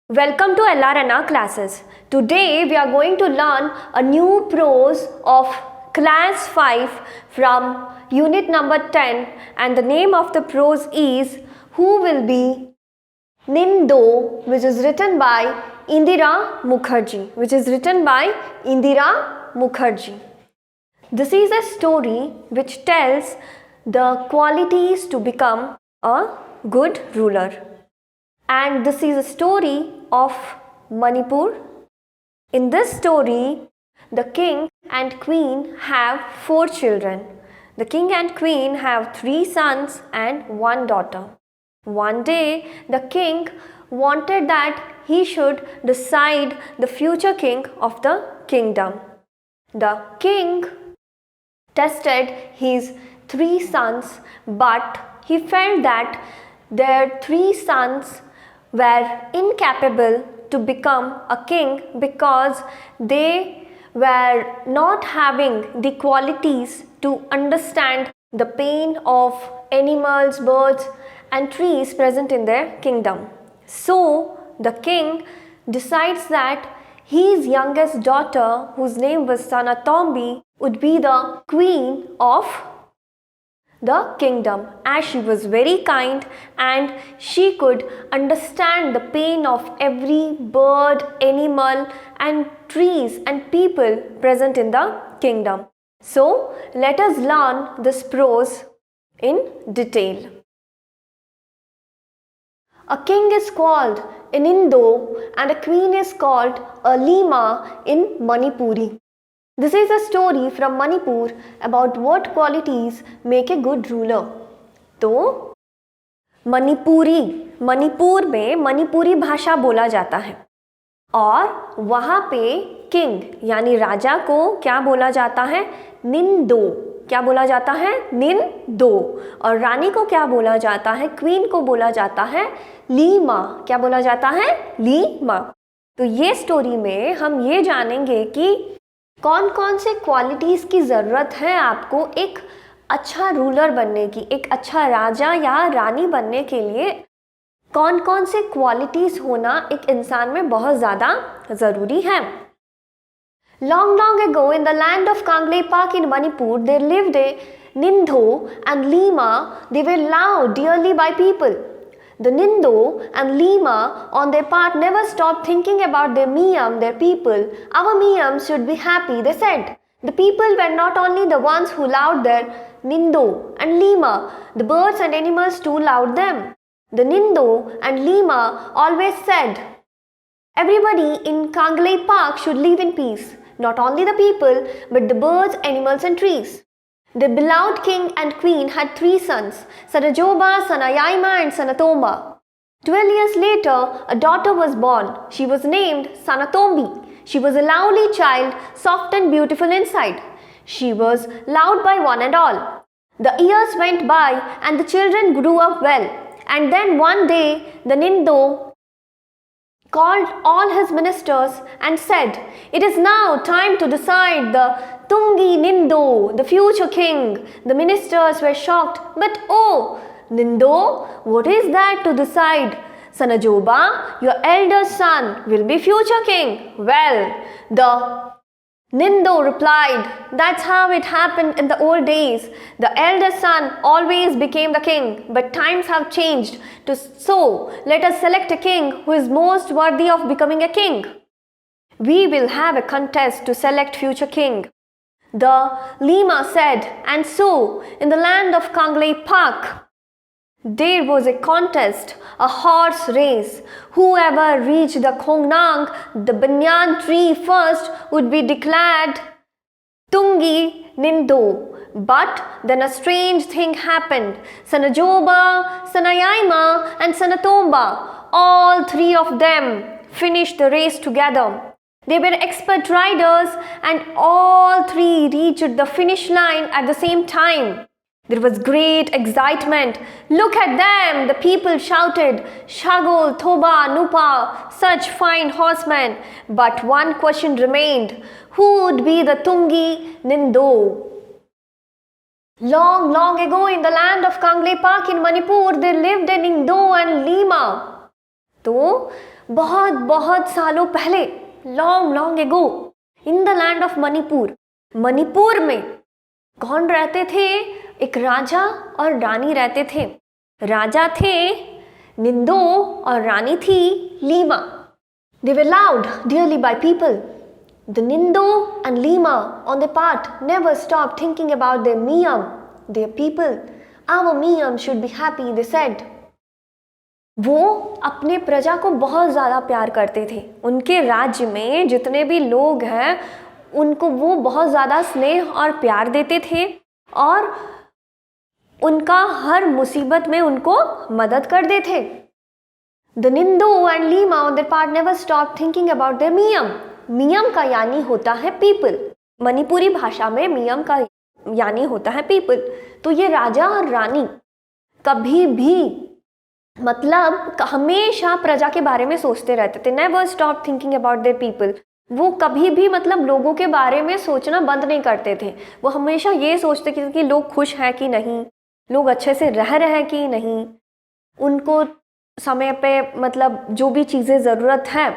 Welcome to LRNR classes. Today we are going to learn a new prose of class 5 from unit number 10, and the name of the prose is Who Will Be Nindo, which is written by Indira Mukherjee. This is a story which tells the qualities to become a good ruler. And this is a story of Manipur. In this story, the king and queen have 4 children. The king and queen have 3 sons and 1 daughter. One day, the king wanted that he should decide the future king of the kingdom. The king tested his 3 sons, but he felt that their 3 sons were incapable to become a king because they were not having the qualities to understand the pain of animals, birds and trees present in their kingdom. So the king decides that his youngest daughter, whose name was Sanatombi, would be the queen of the kingdom, as she was very kind and she could understand the pain of every bird, animal and trees and people present in the kingdom. So let us learn this prose in detail. A king is called an Indo and a queen is called a Lima in Manipuri. This is a story from Manipur about what qualities make a good ruler. तो मणिपुर में मणिपुरी भाषा बोला जाता है और वहाँ पे king यानी राजा को क्या बोला जाता है? निंदो। क्या बोला जाता है? निंदो। और रानी को क्या बोला जाता है? क्वीन को बोला जाता है लीमा। क्या बोला जाता है? लीमा। तो ये स्टोरी में हम ये जानेंगे कि कौन कौन से क्वालिटीज़ की ज़रूरत है आपको एक अच्छा रूलर बनने की, एक अच्छा राजा या रानी बनने के लिए कौन कौन से क्वालिटीज़ होना एक इंसान में बहुत ज़्यादा ज़रूरी है. Long long ago in the land of Kangleipak in Manipur, there lived a Nindo and Lima. They were loved dearly by people. The Nindo and Lima on their part never stopped thinking about their Miyam, their people. Our Miyam should be happy, they said. The people were not only the ones who loved their Nindo and Lima, the birds and animals too loved them. The Nindo and Lima always said, everybody in Kangleipak should live in peace. Not only the people, but the birds, animals and trees. The beloved king and queen had 3 sons, Sanajoba, Sanayaima and Sanatomba. 12 years later, a daughter was born. She was named Sanatombi. She was a lovely child, soft and beautiful inside. She was loved by one and all. The years went by and the children grew up well. And then one day, the Nindo called all his ministers and said, it is now time to decide the Tungi Nindo, the future king. The ministers were shocked, but oh, Nindo, what is that to decide? Sanajoba, your elder son, will be future king. Well, the Nindo replied, that's how it happened in the old days. The eldest son always became the king, but times have changed. So, let us select a king who is most worthy of becoming a king. We will have a contest to select future king. The Lima said, and so, in the land of Kangleipak, there was a contest, a horse race. Whoever reached the Khongnang, the banyan tree first, would be declared Tungi Nindo. But then a strange thing happened. Sanajoba, Sanayaima and Sanatomba, all 3 of them finished the race together. They were expert riders and all 3 reached the finish line at the same time. There was great excitement. Look at them, the people shouted. Shagol, Thoba, Nupa, such fine horsemen. But one question remained. Who would be the Tungi Nindo? Long, long ago in the land of Kangleipak in Manipur, there lived a Nindo and Lima. तो बहुत बहुत सालों पहले, long long ago, in the land of Manipur, Manipur में कौन रहते थे? एक राजा और रानी रहते थे। राजा थे निंदो और रानी थी Lima. They were loved dearly by people. The Nindo and Lima, on their part, never stopped thinking about their Miyam, their people. Our Miyam should be happy, they said. वो अपने प्रजा को बहुत ज़्यादा प्यार करते थे। उनके राज्य में जितने भी लोग हैं उनको वो बहुत ज़्यादा स्नेह और प्यार देते थे और उनका हर मुसीबत में उनको मदद कर देते थे। The Nindo and Lima on their part never stopped thinking about their Miyam. मियम का यानी होता है पीपल। मणिपुरी भाषा में मियम का यानी होता है पीपल। तो ये राजा और रानी कभी भी मतलब हमेशा प्रजा के बारे में सोचते रहते थे। Never stop thinking about their people. वो कभी भी मतलब लोगों के बारे में सोचना बंद नहीं करते थे। वो हमेशा ये सोचते कि लोग खुश हैं कि नहीं, लोग अच्छे से रह रहे हैं कि नहीं, उनको समय पे मतलब जो भी चीज़ें ज़रूरत है,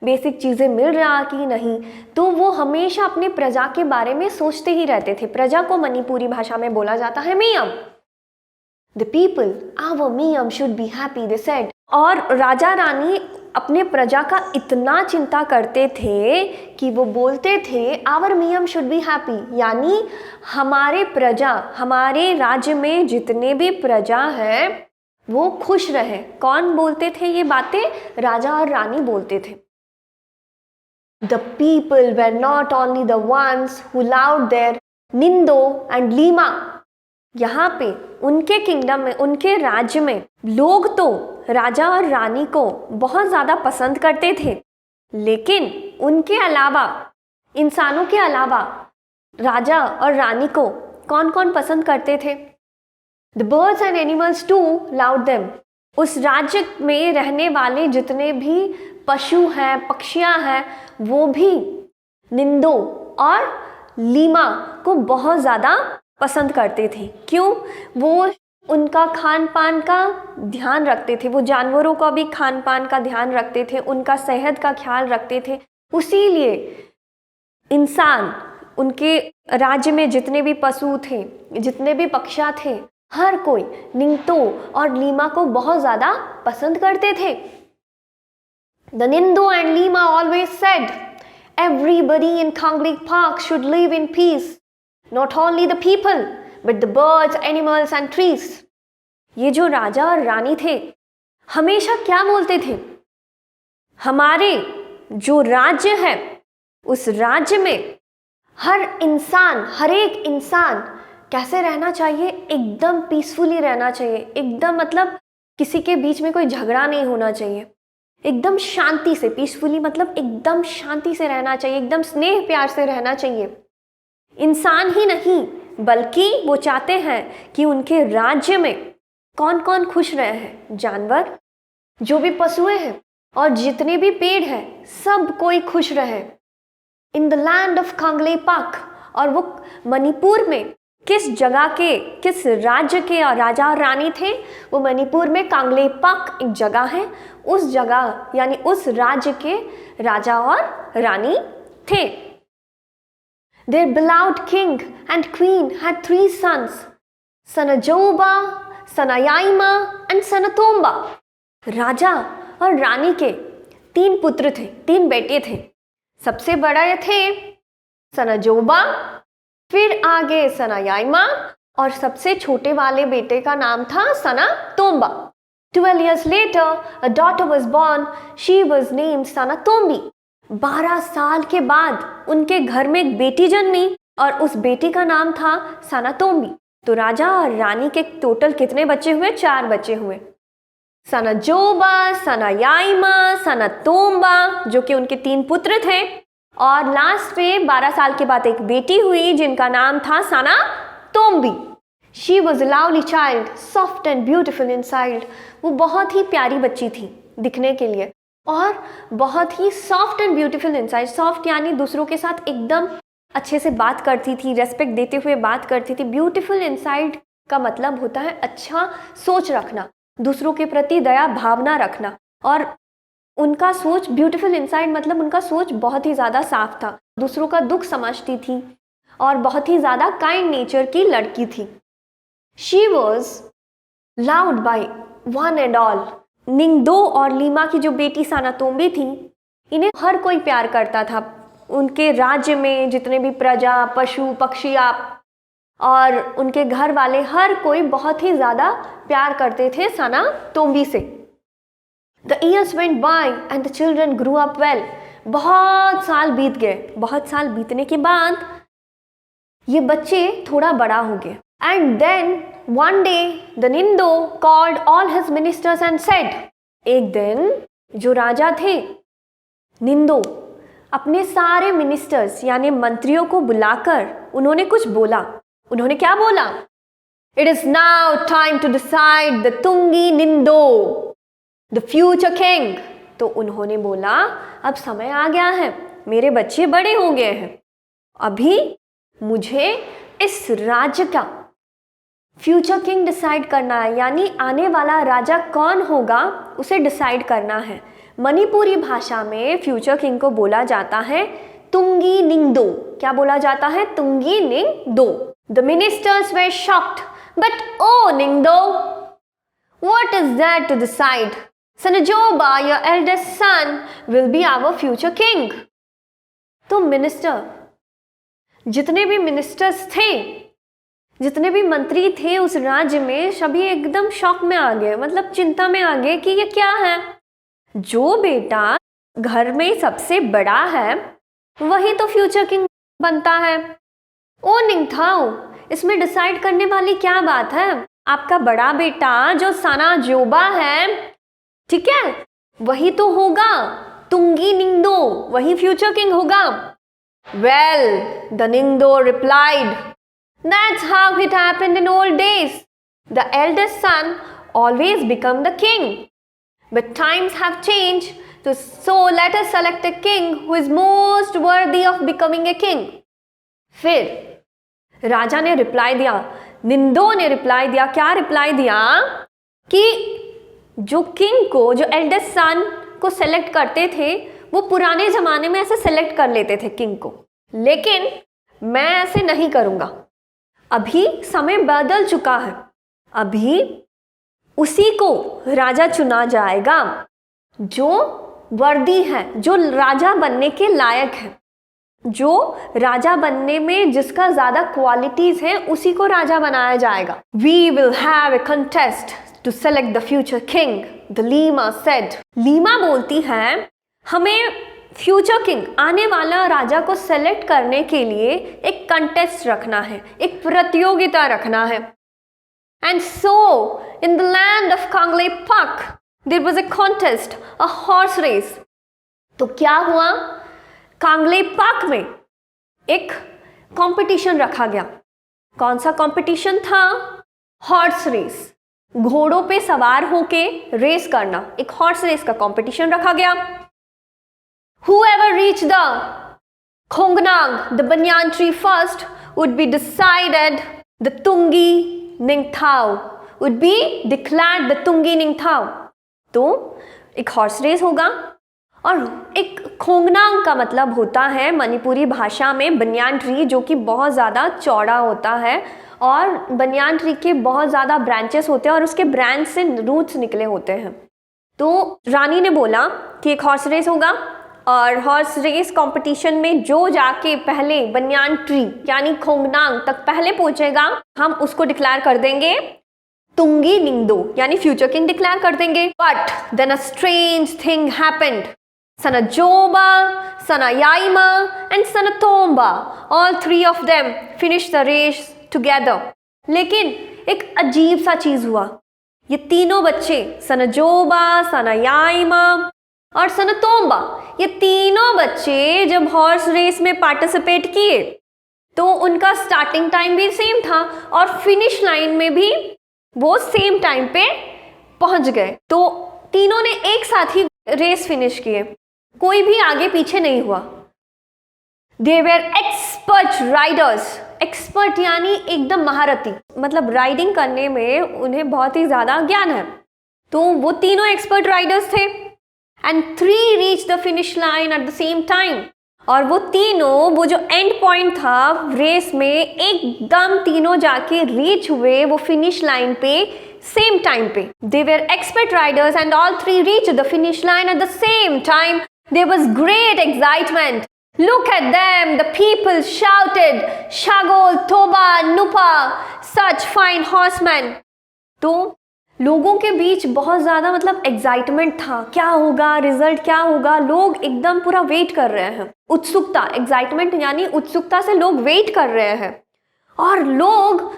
बेसिक चीज़ें मिल रहा कि नहीं। तो वो हमेशा अपने प्रजा के बारे में सोचते ही रहते थे। प्रजा को मणिपुरी भाषा में बोला जाता है मियम। The people, our miyam should be happy, they said. और राजा रानी अपने प्रजा का इतना चिंता करते थे कि वो बोलते थे our miyam should be happy, यानी हमारे प्रजा, हमारे राज्य में जितने भी प्रजा है वो खुश रहे। कौन बोलते थे ये बातें? राजा और रानी बोलते थे। The people were not only the ones who loved their Nindo and Lima. यहाँ पे उनके किंगडम में, उनके राज्य में लोग तो राजा और रानी को बहुत ज़्यादा पसंद करते थे, लेकिन उनके अलावा, इंसानों के अलावा राजा और रानी को कौन कौन पसंद करते थे? The birds and animals too loved them. उस राज्य में रहने वाले जितने भी पशु हैं, पक्षियां हैं, वो भी निंदो और लीमा को बहुत ज़्यादा पसंद करते थे। क्यों? वो उनका खान पान का ध्यान रखते थे, वो जानवरों का भी खान पान का ध्यान रखते थे, उनका सेहत का ख्याल रखते थे। उसीलिए इंसान, उनके राज्य में जितने भी पशु थे, जितने भी पक्षियाँ थे, हर कोई निंतो और लीमा को बहुत ज़्यादा पसंद करते थे। The Nindo and Lima always said, everybody in Kanglik Park should live in peace. Not only the people, but the birds, animals and trees. ये जो राजा और रानी थे, हमेशा क्या बोलते थे? हमारे जो राज्य है, उस राज्य में हर इंसान, हर एक इंसान कैसे रहना चाहिए? एकदम पीसफुली रहना चाहिए। एकदम मतलब किसी के बीच में कोई झगड़ा नहीं होना चाहिए। एकदम शांति से, पीसफुली मतलब एकदम शांति से रहना चाहिए, एकदम स्नेह प्यार से रहना चाहिए। इंसान ही नहीं बल्कि वो चाहते हैं कि उनके राज्य में कौन कौन खुश रहे हैं? जानवर, जो भी पशुएं हैं और जितने भी पेड़ हैं, सब कोई खुश रहे। In the land of Kangle पाक, और वो मणिपुर में किस जगह के, किस राज्य के और राजा और रानी थे? वो मणिपुर में कांगले पाक एक जगह है, उस जगह यानी उस राज्य के राजा और रानी थे। Their beloved king and queen had 3 sons, Sanajoba, Sanayaima and Sanatomba. राजा और रानी के 3 पुत्र थे, 3 बेटे थे। सबसे बड़े थे सनाजोबा, फिर आगे सनायाइमा और सबसे छोटे वाले बेटे का नाम था सनातोम्बा। 12 years later, a daughter was born. She was named Sanatombi. 12 साल के बाद उनके घर में एक बेटी जन्मी और उस बेटी का नाम था सनातोम्बी। तो राजा और रानी के टोटल कितने बच्चे हुए? 4 बच्चे हुए। सनाजोबा, सनायाइमा, सनातोम्बा, जो कि उनके 3 पुत्र थे, और लास्ट में 12 साल के बाद एक बेटी हुई जिनका नाम था सनातोम्बी। She was a lovely child, soft and beautiful inside. वो बहुत ही प्यारी बच्ची थी दिखने के लिए और बहुत ही soft and beautiful inside. Soft यानी दूसरों के साथ एकदम अच्छे से बात करती थी, रेस्पेक्ट देते हुए बात करती थी। ब्यूटीफुल इनसाइड का मतलब होता है अच्छा सोच रखना, दूसरों के प्रति दया भावना रखना। और उनका सोच ब्यूटीफुल इनसाइड मतलब उनका सोच बहुत ही ज़्यादा साफ था, दूसरों का दुख समझती थी और बहुत ही ज़्यादा काइंड नेचर की लड़की थी। She was loved by one and all. Ningdo और लीमा की जो बेटी सानातोम्बे थी, इन्हें हर कोई प्यार करता था। उनके राज्य में जितने भी प्रजा, पशु, पक्षी और उनके घर वाले, हर कोई बहुत ही ज़्यादा प्यार करते थे सानातोम्बे से। The years went by and the children grew up well. बहुत साल बीत गए। बहुत साल बीतने के बाद ये बच्चे थोड़ा बड़ा हो गए। And then one day the Nindo called all his ministers and said, एक दिन जो राजा थे निंदो अपने सारे मिनिस्टर्स यानी मंत्रियों को बुलाकर उन्होंने कुछ बोला। उन्होंने क्या बोला? It is now time to decide the Tungi Nindo, the future king. तो उन्होंने बोला अब समय आ गया है, मेरे बच्चे बड़े हो गए हैं, अभी मुझे इस राज्य का फ्यूचर किंग डिसाइड करना है, यानी आने वाला राजा कौन होगा उसे डिसाइड करना है। मणिपुरी भाषा में फ्यूचर किंग को बोला जाता है तुंगी निंगदो। क्या बोला जाता है? Tungi Ningdo. The ministers were shocked, but O Ningdo, what is that to decide? Sanajaoba, your eldest son, will be our future king. तो मिनिस्टर, जितने भी मिनिस्टर्स थे, जितने भी मंत्री थे उस राज्य में, सभी एकदम शॉक में आ गए, मतलब चिंता में आ गए कि ये क्या है। जो बेटा घर में सबसे बड़ा है वही तो फ्यूचर किंग बनता है। ओ निंगथाओ, इसमें डिसाइड करने वाली क्या बात है? आपका बड़ा बेटा जो सनाजोबा है, ठीक है, वही तो होगा तुंगी निंगदो, वही फ्यूचर किंग होगा। Well, the Ningdo replied, that's how it happened in old days. The eldest son always become the king. But times have changed, so let us select a king who is most worthy of becoming a king. फिर राजा ने reply दिया, निंदो ने reply दिया, क्या reply दिया? कि जो king को, जो एल्डेस्ट सन को सेलेक्ट करते थे, वो पुराने जमाने में ऐसे सेलेक्ट कर लेते थे किंग को, लेकिन मैं ऐसे नहीं करूंगा। अभी समय बदल चुका है, अभी उसी को राजा चुना जाएगा जो वर्दी है, जो राजा बनने के लायक है, जो राजा बनने में जिसका ज्यादा क्वालिटीज है, उसी को राजा बनाया जाएगा। We will have a contest to select the future king, the Lima said. Lima बोलती है हमें फ्यूचर किंग, आने वाला राजा को सेलेक्ट करने के लिए एक कंटेस्ट रखना है, एक प्रतियोगिता रखना है। And so in the land of Kangleipak there was a contest, a horse race. तो क्या हुआ? कांगलेपाक में एक कंपटीशन रखा गया। कौन सा कंपटीशन था? हॉर्स रेस, घोड़ों पे सवार होके रेस करना, एक हॉर्स रेस का कंपटीशन रखा गया। Whoever reached the Khongnang, the banyan tree first, would be decided the Tungi Ningthao, would be declared the Tungi Ningthao. तो एक हॉर्स रेस होगा और एक खोंगनांग का मतलब होता है मणिपुरी भाषा में बनियान ट्री, जो कि बहुत ज़्यादा चौड़ा होता है और बनियान ट्री के बहुत ज़्यादा ब्रांचेस होते हैं और उसके ब्रांच से रूट्स निकले होते हैं। तो रानी ने बोला कि एक हॉर्स रेस होगा और हॉर्स रेस कंपटीशन में जो जाके पहले बनियान ट्री यानी खोंगनांग तक पहले पहुंचेगा, हम उसको डिक्लेयर कर देंगे तुंगी निंगदो, यानी फ्यूचर किंग डिक्लेयर कर देंगे। But then a strange thing happened. Sanajaoba, Sanayaima and Sanatomba, all three of them finish the race together. लेकिन एक अजीब सा चीज हुआ। ये तीनों बच्चे, सनाजोबा, सनायाइमा और सनातोम्बा, ये तीनों बच्चे जब हॉर्स रेस में पार्टिसिपेट किए तो उनका स्टार्टिंग टाइम भी सेम था और फिनिश लाइन में भी वो सेम टाइम पे पहुंच गए। तो तीनों ने एक साथ ही रेस फिनिश किए, कोई भी आगे पीछे नहीं हुआ। They were expert Riders. Expert यानी एकदम महारथी, मतलब राइडिंग करने में उन्हें बहुत ही ज्यादा ज्ञान है। तो वो तीनों एक्सपर्ट राइडर्स थे। and 3 reached the finish line at the same time. और वो तीनों, वो जो एंड पॉइंट था रेस में, एकदम तीनों जाके रीच हुए वो फिनिश लाइन पे सेम टाइम पे. They were expert riders and all 3 reached the finish line at the same time. There was great excitement. Look at them, the people shouted, Shagol, Toba, Nupa, such fine horsemen. तो लोगों के बीच बहुत ज़्यादा मतलब excitement था, क्या होगा, result क्या होगा, लोग एकदम पूरा वेट कर रहे हैं. उत्सुकता, एक्साइटमेंट यानी उत्सुकता से लोग वेट कर रहे हैं. और लोग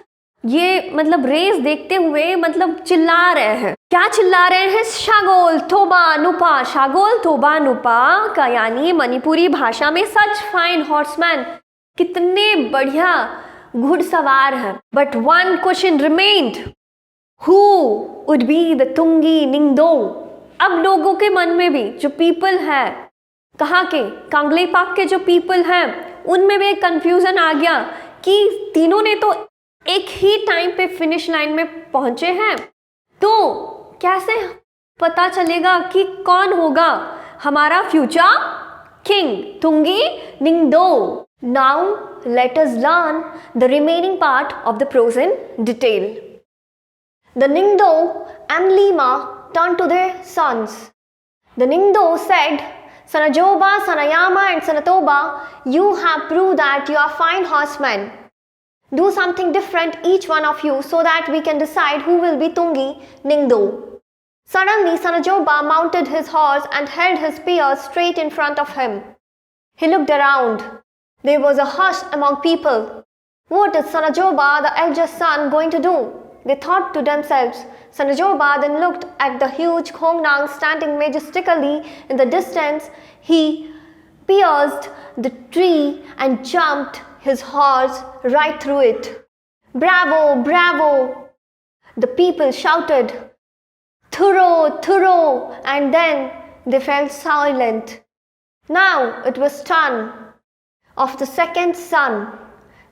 ये मतलब रेस देखते हुए मतलब चिल्ला रहे हैं. क्या चिल्ला रहे हैं? शागोल थोबा नुपा. शागोल थोबा नुपा का यानी मणिपुरी भाषा में सच फाइन हॉर्समैन, कितने बढ़िया घुड़सवार हैं. But one question remained, who would be the Tungi Ningdo. अब लोगों के मन में भी, जो पीपल है, कहाँ के, कांगलेपाक के जो पीपल हैं, उनमें भी एक कंफ्यूजन आ गया कि तीनों ने तो एक ही टाइम पे फिनिश लाइन में पहुंचे हैं, तो कैसे पता चलेगा कि कौन होगा हमारा future king, Tungi Ningdo. Now let us learn the remaining part of the prose in detail. The Ningdo and Lima turned to their sons. The Ningdo said, Sanajoba, Sanayama and Sanatoba, you have proved that you are fine horsemen. Do something different, each one of you, so that we can decide who will be Tungi Ningdo. Suddenly, Sanajoba mounted his horse and held his spear straight in front of him. He looked around. There was a hush among people. What is Sanajoba, the eldest son, going to do? They thought to themselves. Sanajoba then looked at the huge Khongnang standing majestically in the distance. He pierced the tree and jumped his horse right through it. Bravo, bravo! The people shouted. Thuro, thuro! And then they fell silent. Now it was turn of the second son,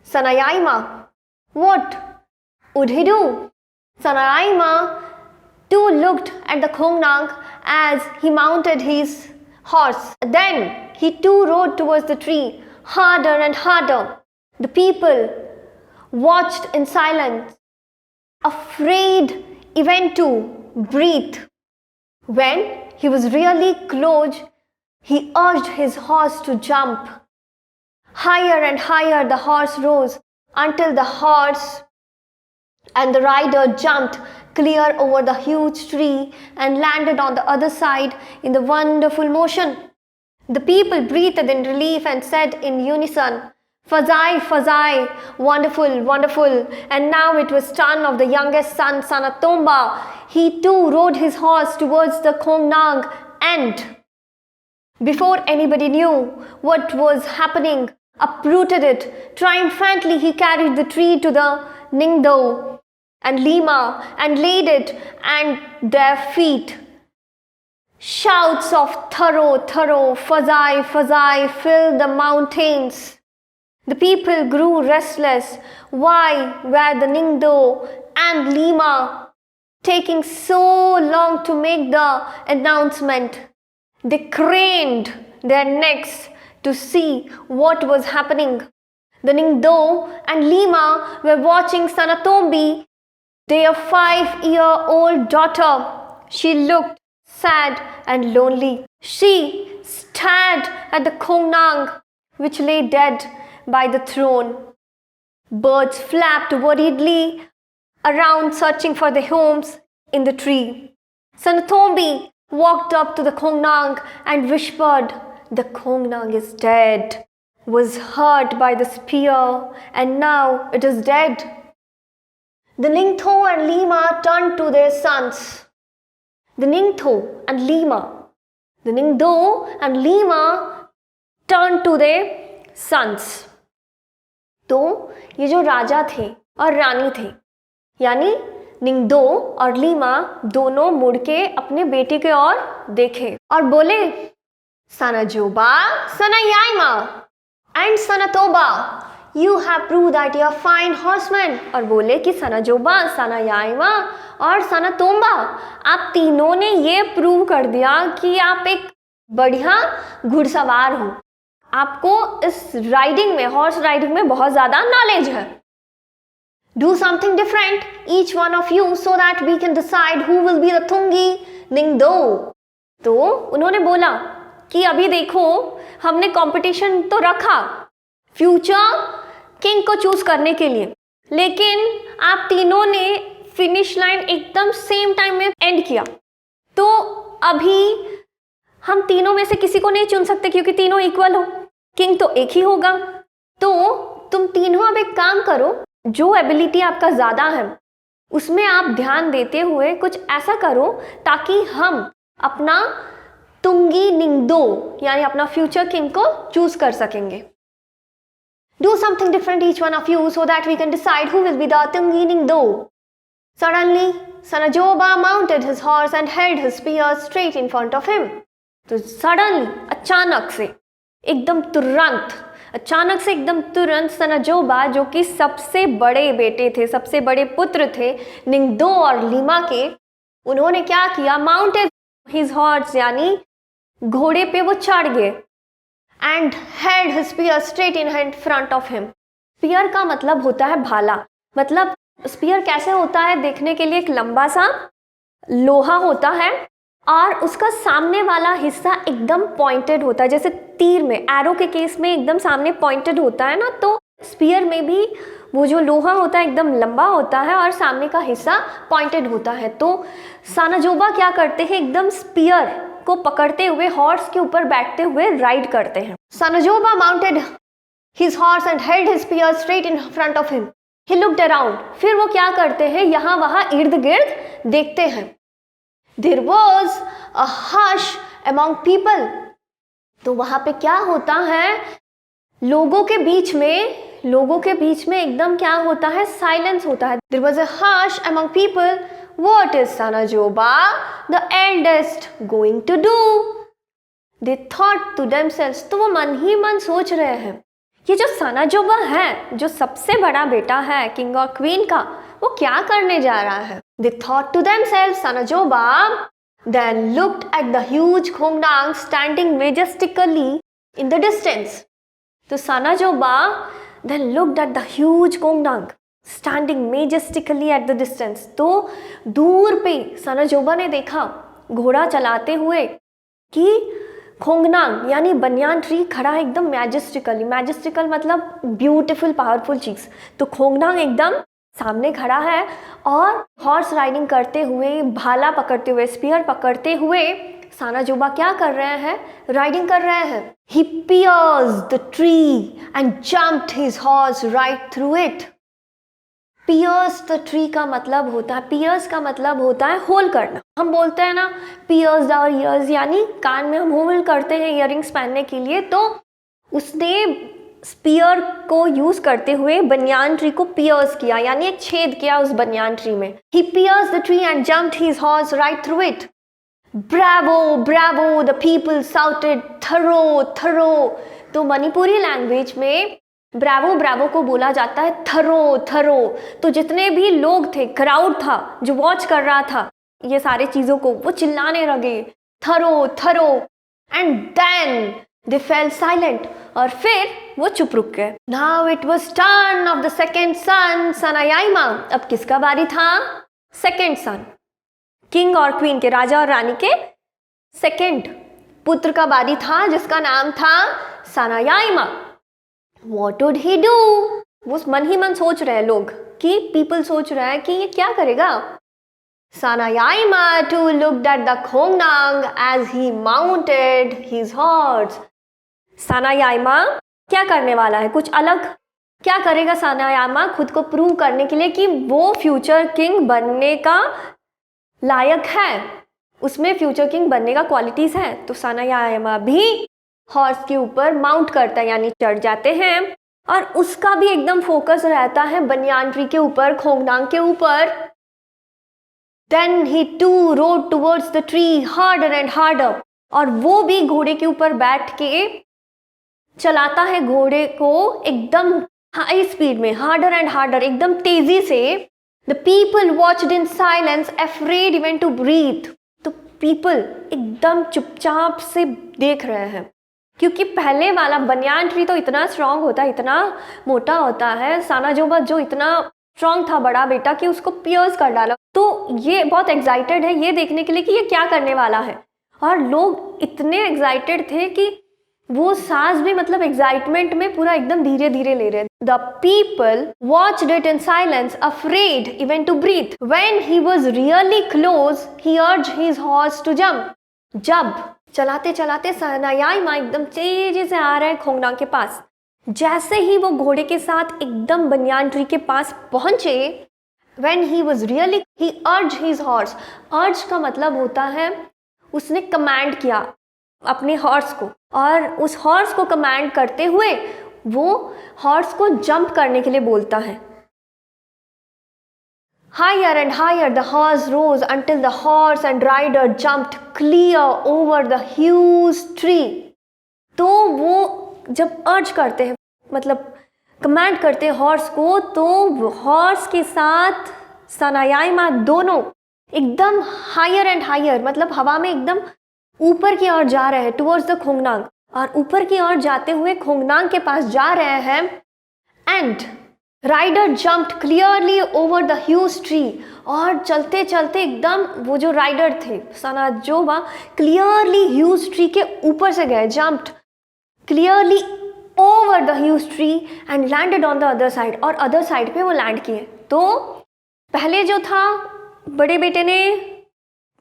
Sanayama. What would he do? Sanayama too looked at the Khongnang as he mounted his horse. Then he too rode towards the tree, harder and harder. The people watched in silence, afraid even to breathe. When he was really close, he urged his horse to jump. Higher and higher the horse rose until the horse and the rider jumped clear over the huge tree and landed on the other side in the wonderful motion. The people breathed in relief and said in unison, Fazai, Fazai, wonderful, wonderful. And now it was turn of the youngest son, Sanatomba. He too rode his horse towards the Khongnang, and before anybody knew what was happening, uprooted it. Triumphantly he carried the tree to the Ningdo and Lima and laid it at their feet. Shouts of Tharo, Tharo, Fazai, Fazai filled the mountains. The people grew restless. Why were the Ningdo and Lima taking so long to make the announcement? They craned their necks to see what was happening. The Ningdo and Lima were watching Sanatombi, their 5-year-old daughter. She looked sad and lonely. She stared at the Khongnang, which lay dead by the throne. Birds flapped worriedly around, searching for their homes in the tree. Sanatombi walked up to the Khongnang and whispered, The Khongnang is dead, was hurt by the spear, and now it is dead. The Ningtho and Lima turned to their sons. The Ningtho and Lima. The Ningdo and Lima turned to their sons. तो ये जो राजा थे और रानी थे, यानी निंगदो और Lima दोनों मुड़ के अपने बेटे के ओर देखे और बोले, Sanajoba, Sanayama and Sanatoba, you have prove that you are fine horseman, और बोले कि सनाजोबा, सनायाइमा और सनातोम्बा, आप तीनों ने ये प्रूव कर दिया कि आप एक बढ़िया घुड़सवार हो, आपको इस राइडिंग में, हॉर्स राइडिंग में बहुत ज़्यादा नॉलेज है. Do something different each one of you so that we can decide who will be the Tungi Ningdo. तो उन्होंने बोला कि अभी देखो, हमने कंपटीशन तो रखा फ्यूचर किंग को चूज करने के लिए, लेकिन आप तीनों ने फिनिश लाइन एकदम सेम टाइम में एंड किया, तो अभी हम तीनों में से किसी को नहीं चुन सकते क्योंकि तीनों इक्वल हो, किंग तो एक ही होगा. तो तुम तीनों अब एक काम करो, जो एबिलिटी आपका ज़्यादा है उसमें आप ध्यान देते हुए कुछ ऐसा करो ताकि हम अपना तुंगी निंगदो यानी अपना फ्यूचर किंग को चूज कर सकेंगे. Do something different each one of you so that we can decide who will be the Tungi Ningdo. Suddenly, Sanajoba mounted his horse and held his spear straight in front of him. तो suddenly, अचानक से एकदम तुरंत सनाजोबा, जो कि सबसे बड़े बेटे थे, सबसे बड़े पुत्र थे निंगदो और लीमा के, उन्होंने क्या किया, माउंटेड हिज हॉर्स यानी घोड़े पे वो चढ़ गए, and held his spear straight in front of him. Spear का मतलब होता है भाला. मतलब स्पीयर कैसे होता है, देखने के लिए एक लंबा सा लोहा होता है और उसका सामने वाला हिस्सा एकदम पॉइंटेड होता है, जैसे तीर में, एरो के केस में एकदम सामने पॉइंटेड होता है ना, तो स्पीयर में भी वो जो लोहा होता है एकदम लंबा होता है और सामने का हिस्सा पॉइंटेड होता है. तो सनाजोबा क्या करते हैं, एकदम स्पीयर को पकड़ते हुए हॉर्स के ऊपर बैठते हुए राइड करते हैं. Sanajaoba mounted his horse and held his spear straight in front of him. He looked around. फिर वो क्या करते हैं, यहाँ वहाँ इर्द गिर्द देखते हैं. There was a hush among people. तो वहाँ पे क्या होता है, लोगों के बीच में एकदम क्या होता है, साइलेंस होता है. There was a hush among people. What is Sanajoba, the eldest, going to do? They thought to themselves. तो वो मन ही मन सोच रहे हैं, ये जो सनाजोबा है, जो सबसे बड़ा बेटा है किंग और क्वीन का, वो क्या करने जा रहा है. They thought to themselves. Sanajoba then looked at the huge Khongdang standing majestically in the distance. तो Sanajaoba then looked at the huge Khongdang standing majestically at the distance. तो दूर पे सनाजोबा ने देखा घोड़ा चलाते हुए कि खोंगनांग यानी बनियान ट्री खड़ा है एकदम मैजेस्टिकली. मैजेस्टिकल मतलब ब्यूटीफुल, पावरफुल चीज़. तो खोंगनांग एकदम सामने खड़ा है और हॉर्स राइडिंग करते हुए, भाला पकड़ते हुए, स्पीयर पकड़ते हुए सनाजोबा क्या कर रहे हैं, राइडिंग कर रहे हैं. He pierced the tree and jumped his horse right through it. Pierce the tree का मतलब होता है, पियर्स का मतलब होता है होल करना. हम बोलते हैं ना पियर्स आवर ईयर्स, यानी कान में हम होल करते हैं इयररिंग्स पहनने के लिए. तो उसने स्पीयर को यूज करते हुए बनियान ट्री को पियर्स किया, यानी एक छेद किया उस बनियान ट्री में. He pierce the tree and jumped his horse right through it. Bravo bravo the people shouted थरो थरो. तो मणिपुरी लैंग्वेज में ब्रावो ब्रावो को बोला जाता है थरो थरो. तो जितने भी लोग थे, क्राउड था जो वॉच कर रहा था ये सारे चीज़ों को, वो चिल्लाने लगे थरो थरो. And then they fell silent. और फिर वो चुप रुक गए. Now it was turn of the second son Sanayaima. अब किसका बारी था, सेकेंड सन, किंग और क्वीन के, राजा और रानी के सेकेंड पुत्र का बारी था, जिसका नाम था सनायाइमा. What would he do? वो मन ही मन सोच रहे हैं लोग, कि पीपल सोच रहे हैं कि ये क्या करेगा. Sanayaima too looked at the Khongnang as he mounted his horse. Sanayaima क्या करने वाला है, कुछ अलग. क्या करेगा सनायामा, खुद को प्रूव करने के लिए कि वो फ्यूचर किंग बनने का लायक है, उसमें फ्यूचर किंग बनने का क्वालिटीज है. तो सनायामा भी हॉर्स के ऊपर माउंट करता है, यानी चढ़ जाते हैं, और उसका भी एकदम फोकस रहता है बनियान ट्री के ऊपर, खोंगनांग के ऊपर. Then he to rode towards the tree harder and harder. और वो भी घोड़े के ऊपर बैठ के चलाता है घोड़े को एकदम हाई स्पीड में, हार्डर एंड हार्डर, एकदम तेजी से। The people watched in silence afraid even to breathe. तो पीपल एकदम चुपचाप से देख रहे हैं, क्योंकि पहले वाला बनियान ट्री तो इतना स्ट्रांग होता है, इतना मोटा होता है, सानाजोबा जो इतना स्ट्रांग था बड़ा बेटा कि उसको पियर्स कर डाला। तो ये बहुत एक्साइटेड है ये देखने के लिए कि ये क्या करने वाला है, और लोग इतने एक्साइटेड थे कि वो सांस भी मतलब एक्साइटमेंट में पूरा एकदम धीरे धीरे ले रहे। The people watched it in silence afraid even to breathe. When he was really close he urged his horse to jump. जब चलाते चलाते सनायाई माँ एकदम तेजी से आ रहे हैं खोंगनांग के पास, जैसे ही वो घोड़े के साथ एकदम बनियान ट्री के पास पहुंचे, when he was really he urged his horse. अर्ज का मतलब होता है उसने कमांड किया अपने हॉर्स को, और उस हॉर्स को कमांड करते हुए वो हॉर्स को जंप करने के लिए बोलता है। Higher and higher the horse rose until the horse and rider jumped clear over the huge tree। तो वो जब अर्ज करते हैं मतलब कमांड करते हैं हॉर्स को, तो हॉर्स के साथ सनायाई माँ दोनों एकदम हायर एंड हायर मतलब हवा में एकदम ऊपर की ओर जा रहे हैं टुवर्ड्स द खोंगनांग, और ऊपर की ओर जाते हुए खोंगनांग के पास जा रहे हैं। And rider jumped clearly over the huge tree. और चलते चलते एकदम वो जो राइडर थे सनाजोबा क्लियरली ह्यूज ट्री के ऊपर से गए, jumped clearly over the huge tree and landed on the other side. और अदर साइड पे वो लैंड किए। तो पहले जो था बड़े बेटे ने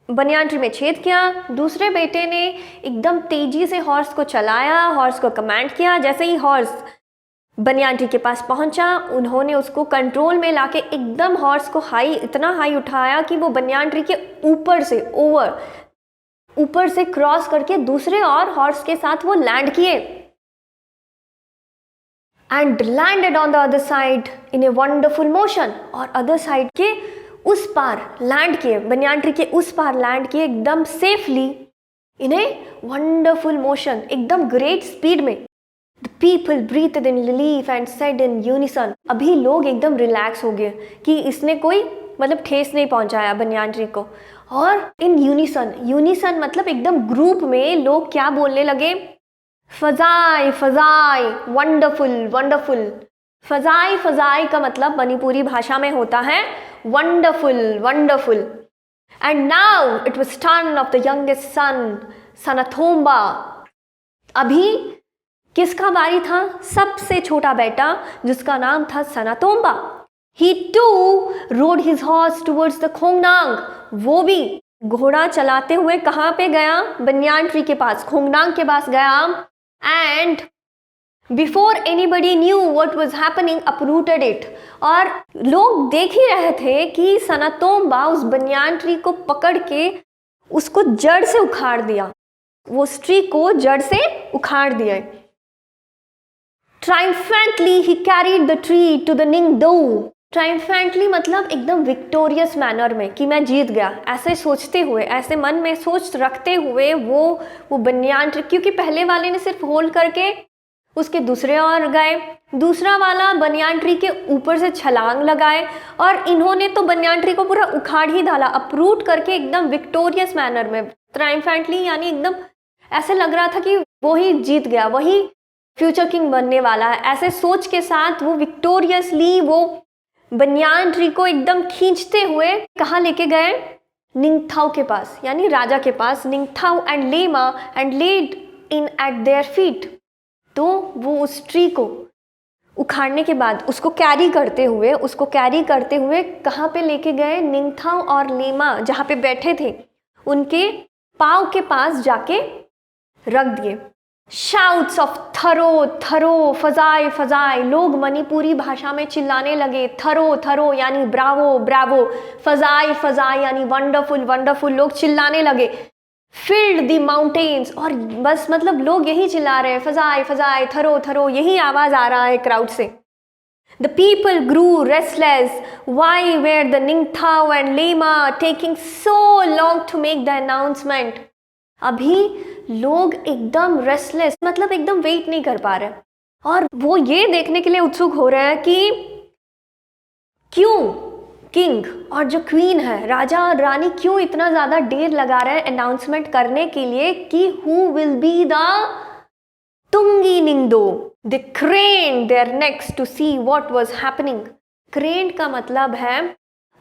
बनियान ट्री में छेद किया, दूसरे बेटे ने एकदम तेजी से हॉर्स को चलाया, हॉर्स को कमांड किया। जैसे ही हॉर्स बनियान ट्री के पास पहुंचा, उन्होंने उसको कंट्रोल में लाके एकदम हॉर्स को इतना हाई उठाया कि वो बनियान ट्री के ऊपर से क्रॉस करके दूसरे और हॉर्स के साथ वो लैंड किए। And landed on the other side in a wonderful motion. और अदर साइड के उस पार लैंड किए, बनियान ट्री के उस पार लैंड किए एकदम safely in a wonderful motion, एकदम ग्रेट स्पीड में। The people breathed in relief and said in unison. अभी लोग एकदम रिलैक्स हो गए कि इसने कोई मतलब ठेस नहीं पहुंचाया बनियान ट्री को। और इन यूनिसन मतलब एकदम ग्रुप में लोग क्या बोलने लगे, फजाई फजाई, वंडरफुल वंडरफुल। फजाई फजाई का मतलब मणिपुरी भाषा में होता है wonderful wonderful. And now it was turn of the youngest son Sanatomba. अभी किसका बारी था? सबसे छोटा बेटा जिसका नाम था सनातोम्बा। He too rode his horse towards the खोंगनांग। वो भी घोड़ा चलाते हुए कहाँ पे गया? बनियान ट्री के पास, खोंगनांग के पास गया। And before anybody knew what was happening uprooted it. और लोग देख ही रहे थे कि सनातोम्बा उस बनियान ट्री को पकड़ के उसको जड़ से उखाड़ दिया, वो ट्री को जड़ से उखाड़ दिया। Triumphantly he carried the tree to the Ningdo. Triumphantly मतलब एकदम विक्टोरियस मैनर में कि मैं जीत गया, ऐसे सोचते हुए, ऐसे मन में सोच रखते हुए वो बनियान ट्री, क्योंकि पहले वाले ने सिर्फ होल्ड करके उसके दूसरे ओर गए, दूसरा वाला बनियान ट्री के ऊपर से छलांग लगाए, और इन्होंने तो बनियान ट्री को पूरा उखाड़ ही डाला, अपरूट करके एकदम विक्टोरियस मैनर में। ट्रायम्फेंटली यानी एकदम ऐसे लग रहा था कि वो ही जीत गया, वही फ्यूचर किंग बनने वाला है। ऐसे सोच के साथ वो विक्टोरियसली वो बनियान ट्री को एकदम खींचते हुए कहाँ लेके गए? निंगथाओ के पास, यानी राजा के पास। Ningthou and Leima and laid in at their feet. तो वो उस ट्री को उखाड़ने के बाद उसको कैरी करते हुए कहाँ पे लेके गए? निंगथाओ और लेमा जहाँ पे बैठे थे उनके पाँव के पास जाके रख दिए। शाउट्स ऑफ थरो थरो, फजाई फजाई। लोग मणिपुरी भाषा में चिल्लाने लगे। थरो थरो यानी ब्रावो ब्रावो, फजाई फजाई यानी वंडरफुल वंडरफुल, लोग चिल्लाने लगे। फिल्ड द माउंटेन्स, और बस मतलब लोग यही चिल्ला रहे हैं, फजाई फजाई थरो थरो, यही आवाज आ रहा है क्राउड से। The people grew restless. Why were the Ningthao and Lema taking so long to make the announcement? अभी लोग एकदम रेस्टलेस मतलब एकदम वेट नहीं कर पा रहे। और वो ये देखने के लिए उत्सुक हो रहे हैं कि क्यों किंग और जो क्वीन है, राजा और रानी, क्यों इतना ज़्यादा देर लगा रहे हैं अनाउंसमेंट करने के लिए कि who will be the Tungi Ningdo. They crane their necks to see what was happening. Crane का मतलब है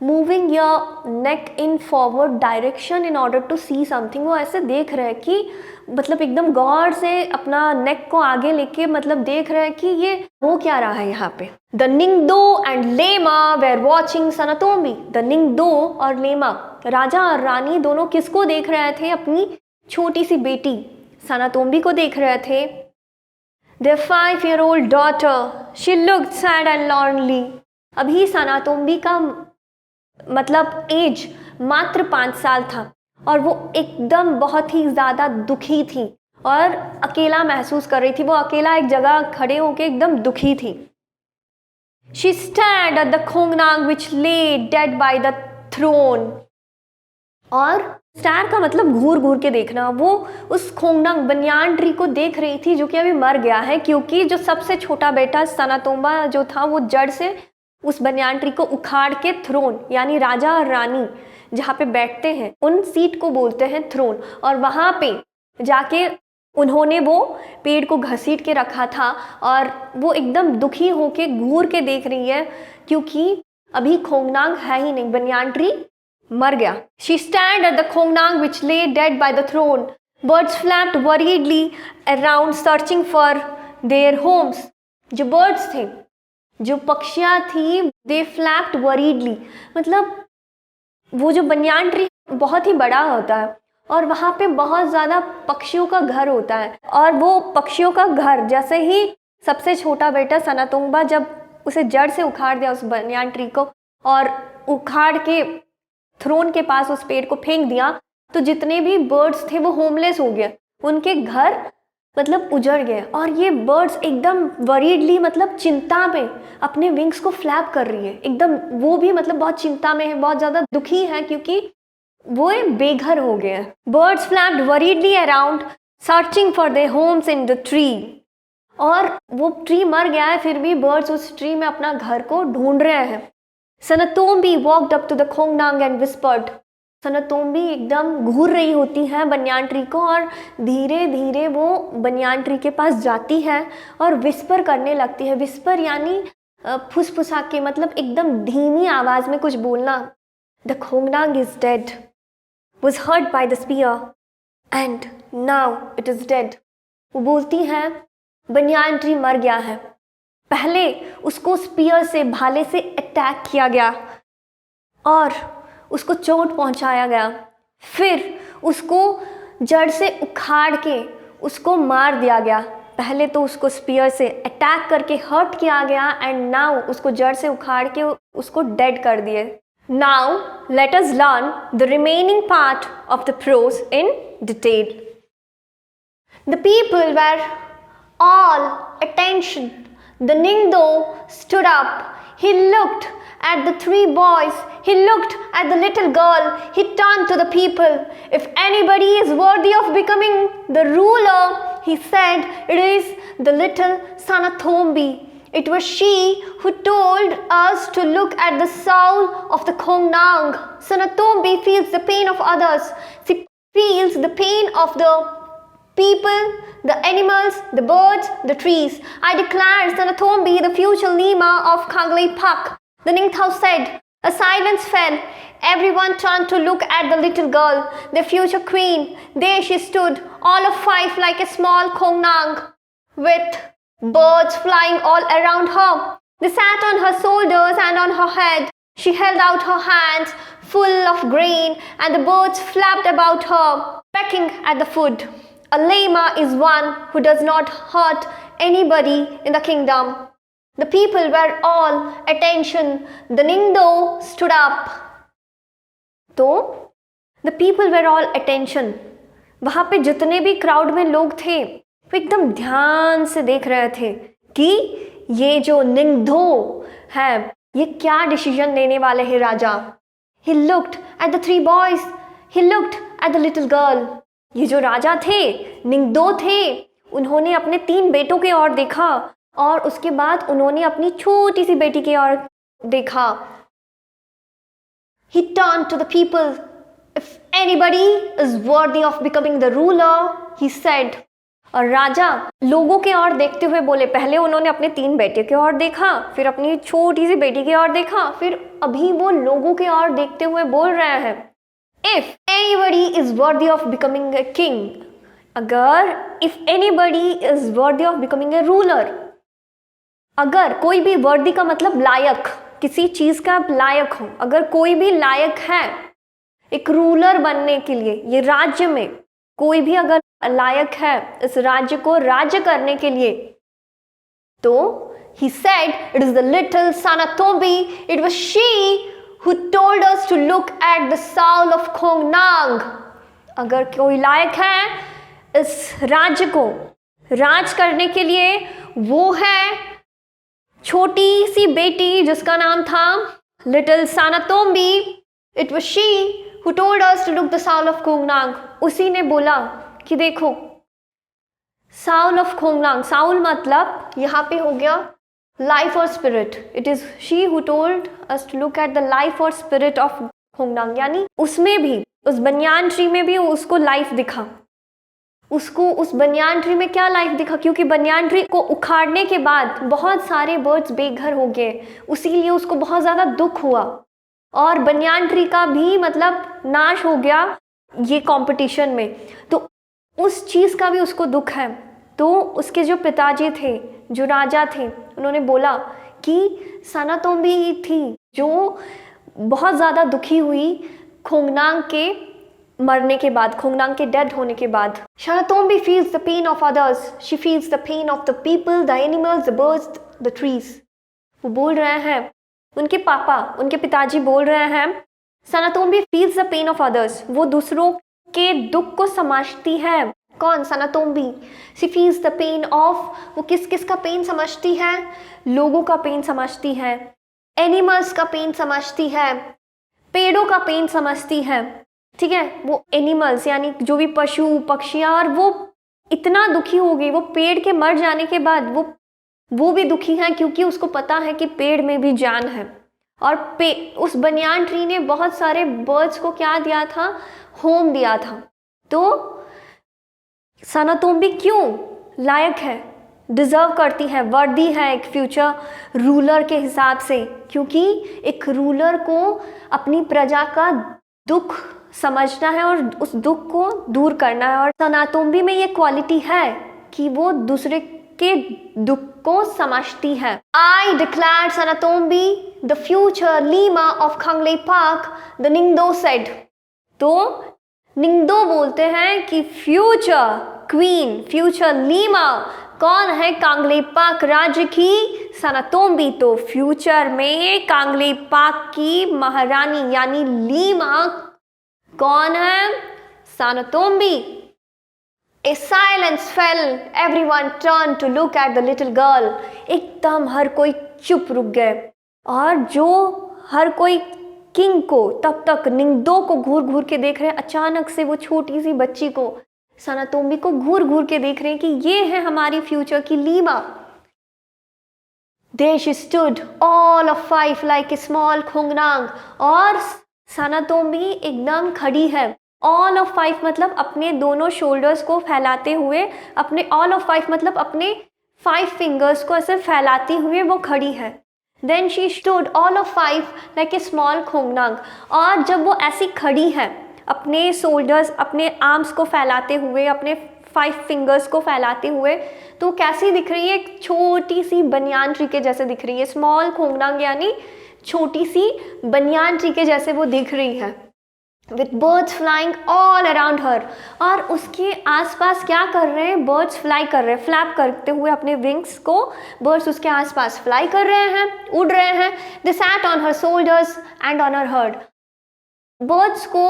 moving your neck in forward direction in order to see something. वो ऐसे देख रहे हैं कि मतलब एकदम गौर से अपना नेक को आगे लेके मतलब देख रहे हैं कि ये हो क्या रहा है यहाँ पे। The Ningdo and Leima were watching Sanatombi. द निंगदो और लेमा, राजा और रानी दोनों किसको देख रहे थे? अपनी छोटी सी बेटी सनातोम्बी को देख रहे थे। Their 5-year-old daughter, she looked sad and lonely. अभी सनातोम्बी का मतलब एज मात्र 5 साल था और वो एकदम बहुत ही ज़्यादा दुखी थी और अकेला महसूस कर रही थी। वो अकेला एक जगह खड़े होके एकदम दुखी थी। She stared at the Khongnang which lay dead by the throne. और स्टार का मतलब घूर घूर के देखना। वो उस खोंगनांग बनियान ट्री को देख रही थी जो कि अभी मर गया है, क्योंकि जो सबसे छोटा बेटा सनातोम्बा जो था वो जड़ से उस बनियान ट्री को उखाड़ के थ्रोन यानी राजा और रानी जहाँ पे बैठते हैं उन सीट को बोलते हैं थ्रोन, और वहाँ पे जाके उन्होंने वो पेड़ को घसीट के रखा था और वो एकदम दुखी होके घूर के देख रही है क्योंकि अभी खोंगनांग है ही नहीं, बनियान ट्री मर गया। She stared at the Khongnang which lay dead by the throne. Birds flapped worriedly around searching for their homes. जो birds थे, जो पक्षियाँ थी, they flapped worriedly. मतलब वो जो बनियान ट्री बहुत ही बड़ा होता है और वहाँ पे बहुत ज़्यादा पक्षियों का घर होता है, और वो पक्षियों का घर जैसे ही सबसे छोटा बेटा सनातोम्बा जब उसे जड़ से उखाड़ दिया उस बनियान ट्री को और उखाड़ के थ्रोन के पास उस पेड़ को फेंक दिया, तो जितने भी बर्ड्स थे वो होमलेस हो गए, उनके घर मतलब उजड़ गए। और ये बर्ड्स एकदम वरीडली मतलब चिंता में अपने विंग्स को फ्लैप कर रही है एकदम। वो भी मतलब बहुत चिंता में है, बहुत ज़्यादा दुखी है क्योंकि वो बेघर हो गए हैं। Birds flapped worriedly around searching for their homes in the tree. और वो ट्री मर गया है फिर भी बर्ड्स उस ट्री में अपना घर को ढूंढ रहे हैं। सनातोम्बी walked up to the Khongnang and whispered. सनातोम्बी एकदम घूर रही होती है बनियान ट्री को और धीरे धीरे वो बनियान ट्री के पास जाती है और विस्पर करने लगती है। विस्पर यानी फुसफुसा के मतलब एकदम धीमी आवाज़ में कुछ बोलना। The Khongnang is dead, was hurt by the spear, and now it is dead. वो बोलती है बनियान ट्री मर गया है, पहले उसको स्पीयर से भाले से अटैक किया गया और उसको चोट पहुंचाया गया, फिर उसको जड़ से उखाड़ के उसको मार दिया गया। पहले तो उसको स्पीयर से अटैक करके हर्ट किया गया एंड नाउ उसको जड़ से उखाड़ के उसको डेड कर दिए। Now let us learn the remaining part of the prose in detail. The people were all attention. The Ningdo stood up. He looked at the 3 boys. He looked at the little girl. He turned to the people. If anybody is worthy of becoming the ruler, he said, it is the little Sanatombi. It was she who told us to look at the soul of the Khongnang. Sanatombi feels the pain of others. She feels the pain of the people, the animals, the birds, the trees. I declare Sanatombi the future Lima of Khanglei Pak. The Ningthao said. A silence fell. Everyone turned to look at the little girl, the future queen. There she stood, all of 5 like a small Khongnang, with birds flying all around her. They sat on her shoulders and on her head. She held out her hands full of grain, and the birds flapped about her, pecking at the food. A lama is one who does not hurt anybody in the kingdom. The people were all attention. The Ningdo stood up. तो the people were all attention. वहाँ पे जितने भी crowd में लोग थे वो एकदम ध्यान से देख रहे थे कि ये जो निंगधो है ये क्या डिसीजन लेने वाले हैं राजा। He looked at the 3 boys. He looked at the little girl. ये जो राजा थे, निंगदो थे, उन्होंने अपने 3 बेटों की ओर देखा और उसके बाद उन्होंने अपनी छोटी सी बेटी की ओर देखा. He turned to the people. If anybody is worthy of becoming the ruler, he said. और राजा लोगों के ओर देखते हुए बोले. पहले उन्होंने अपने 3 बेटे की ओर देखा, फिर अपनी छोटी सी बेटी की ओर देखा, फिर अभी वो लोगों के ओर देखते हुए बोल रहे हैं. If anybody is worthy of becoming a king, अगर if anybody is worthy of becoming a ruler, अगर कोई भी वर्दी का मतलब लायक, किसी चीज का आप लायक हो, अगर कोई भी लायक है एक रूलर बनने के लिए, ये राज्य में कोई भी अगर लायक है इस राज्य को राज्य करने के लिए, तो he said, it is the little Sanatombi, it was she who told us to look at the soul of Khongnang. अगर कोई लायक है इस राज्य को राज करने के लिए, वो है छोटी सी बेटी जिसका नाम था little Sanatombi. It was she who told us to look the soul of Khongnang. उसी ने बोला कि देखो साउल ऑफ खोंगनांग, साउल मतलब यहाँ पे हो गया लाइफ और spirit. It is she who told us to look at the life और स्पिरिट ऑफ खोंगनांग. यानी उसमें भी, उस बनियान ट्री में भी उसको लाइफ दिखा. उसको उस बनियान ट्री में क्या लाइफ दिखा? क्योंकि बनियान ट्री को उखाड़ने के बाद बहुत सारे बर्ड्स बेघर हो गए, उसीलिए उसको बहुत ज़्यादा दुख हुआ और बनियान ट्री का भी मतलब नाश हो गया ये कंपटीशन में. तो उस चीज़ का भी उसको दुख है. तो उसके जो पिताजी थे, जो राजा थे, उन्होंने बोला कि सानातोम्बी थी जो बहुत ज़्यादा दुखी हुई खोंगनांग के मरने के बाद, खोंगनांग के डेड होने के बाद. Sanatombi feels the pain of others. She feels the pain of the people, the animals, the birds, the trees. वो बोल रहे हैं, उनके पापा, उनके पिताजी बोल रहे हैं, Sanatombi feels the pain of others. वो दूसरों के दुख को समझती है. कौन? Sanatombi. She feels the pain of, वो किस किस का पेन समझती है? लोगों का पेन समझती है, एनिमल्स का पेन समझती है, पेड़ों का पेन समझती है. ठीक है, वो एनिमल्स यानी जो भी पशु पक्षियाँ, और वो इतना दुखी हो गई, वो पेड़ के मर जाने के बाद वो भी दुखी है क्योंकि उसको पता है कि पेड़ में भी जान है. और उस बनियान ट्री ने बहुत सारे बर्ड्स को क्या दिया था? होम दिया था. तो सानातोम्बी क्यों लायक है, डिज़र्व करती है, वर्दी है एक फ्यूचर रूलर के हिसाब से? क्योंकि एक रूलर को अपनी प्रजा का दुख समझना है और उस दुख को दूर करना है. और सानातोम्बी में ये क्वालिटी है कि वो दूसरे के दुख को समझती है. I declared Sanatombi the future Lima of Khangle Park, the Ningdo said. तो निंगदो बोलते हैं कि फ्यूचर क्वीन, फ्यूचर लीमा कौन है? कांगले पाक राज्य की सानातोम्बी. तो फ्यूचर में कांगले पाक की महारानी यानी लीमा कौन है? सानातोम्बी. A silence fell. Everyone turned to look at the little girl. एकदम हर कोई चुप रुक गए और जो हर कोई किंग को, तब तक निंगदो को घूर घूर के देख रहे हैं. अचानक से वो छोटी सी बच्ची को, सानातोम्बी को घूर घूर के देख रहे हैं कि ये है हमारी फ्यूचर की Lima. There she stood, all of 5 like a small खोंगनांग. और सानातोम्बी एकदम खड़ी है. ऑल ऑफ 5 मतलब अपने दोनों शोल्डर्स को फैलाते हुए, अपने ऑल ऑफ 5 मतलब अपने 5 फिंगर्स को ऐसे फैलाती हुए वो खड़ी है. Then she stood all of 5 like a small khongnang. और जब वो ऐसी खड़ी है अपने शोल्डर्स, अपने आर्म्स को फैलाते हुए, अपने 5 फिंगर्स को फैलाते हुए, तो कैसी दिख रही है? एक छोटी सी बनियान ट्री के जैसे दिख रही है. स्मॉल खोंगनांग यानी छोटी सी बनियान ट्री के जैसे वो दिख रही है. With birds flying all around her. और उसके आसपास क्या कर रहे हैं? बर्ड्स फ्लाई कर रहे हैं, फ्लैप करते हुए अपने विंग्स को बर्ड्स उसके आसपास फ्लाई कर रहे हैं, उड़ रहे हैं. They sat on her shoulders and on her head. Birds को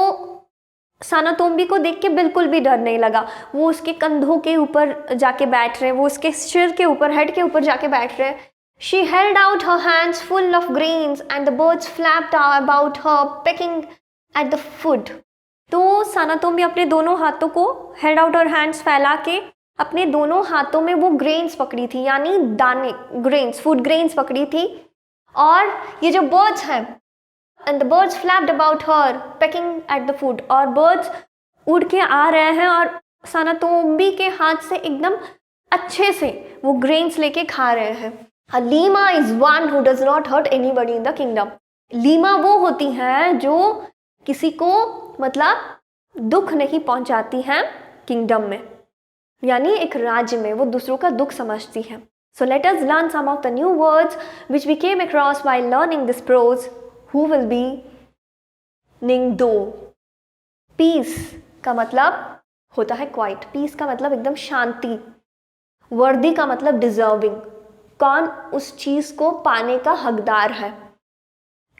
सानातोम्बी को देख के बिल्कुल भी डर नहीं लगा. वो उसके कंधों के ऊपर जाके बैठ रहे हैं, वो उसके सिर के ऊपर, हेड के ऊपर जाके बैठ रहे हैं. She held out her hands full of grains and the birds flapped about her, pecking at the food. तो सानातोम्बी अपने दोनों हाथों को, held out her hands फैला के अपने दोनों हाथों में वो ग्रेन्स पकड़ी थी, यानी दाने, ग्रेन्स, फूड ग्रेन्स पकड़ी थी। और ये जो बर्ड्स हैं, and the birds flapped about her packing at the food, और बर्ड्स उड़ के आ रहे हैं और सनातोम्बी के हाथ से एकदम अच्छे से वो ग्रेन्स लेके खा रहे हैं। A Lima is one who does not hurt anybody in the kingdom. Lima वो होती हैं जो किसी को मतलब दुख नहीं पहुंचाती हैं किंगडम में, यानी एक राज्य में वो दूसरों का दुख समझती है। So let us learn some of the new words which we came across while learning this prose. Who will be Ningdo? Peace का मतलब होता है क्वाइट, पीस का मतलब एकदम शांति, वर्दी का मतलब डिजर्विंग, कौन उस चीज को पाने का हकदार है।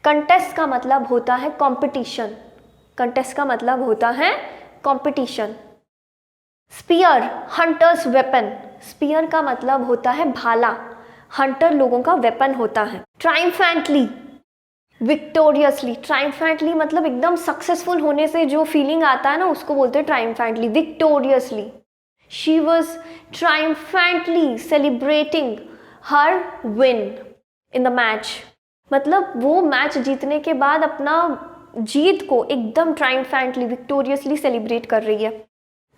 कंटेस्ट का मतलब होता है कंपटीशन, कंटेस्ट का मतलब होता है competition. Spear, hunter's weapon, spear का मतलब होता है भाला, हंटर लोगों का वेपन होता है। ट्रायम्फेंटली, विक्टोरियसली, ट्रायम्फेंटली मतलब एकदम सक्सेसफुल होने से जो फीलिंग आता है ना, उसको बोलते हैं triumphantly. Victoriously, she was triumphantly celebrating her win in the match, मतलब वो मैच जीतने के बाद अपना जीत को एकदम ट्रायम्फेंटली, विक्टोरियसली सेलिब्रेट कर रही है।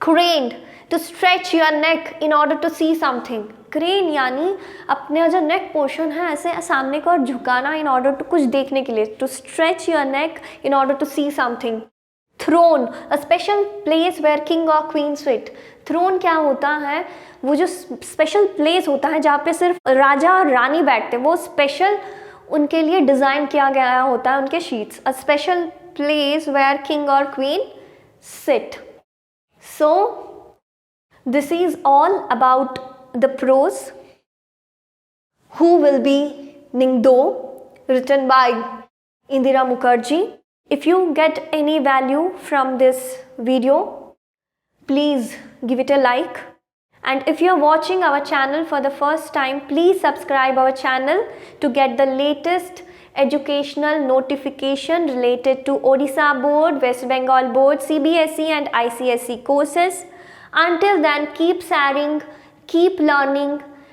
Craned, to stretch your neck in order to see something, crane यानी अपने जो नेक पोर्शन है ऐसे सामने को और झुकाना इन ऑर्डर टू कुछ देखने के लिए, to stretch your neck in order to see something. Throne, a special place where king और क्वीन सिट, थ्रोन क्या होता है, वो जो स्पेशल प्लेस होता है जहाँ पे सिर्फ राजा और रानी बैठते हैं, वो स्पेशल उनके लिए डिज़ाइन किया गया होता है उनके seats. A special place where king और queen sit. So this is all about the prose Who Will Be Ningdo, written by Indira Mukherjee. If you get any value from this video, please give it a like, and if you are watching our channel for the first time, please subscribe our channel to get the latest educational notification related to Odisha Board, West Bengal Board, CBSE and ICSE courses. Until then, keep sharing, keep learning,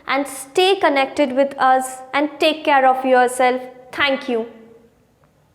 and stay connected with us, and take care of yourself. Thank you.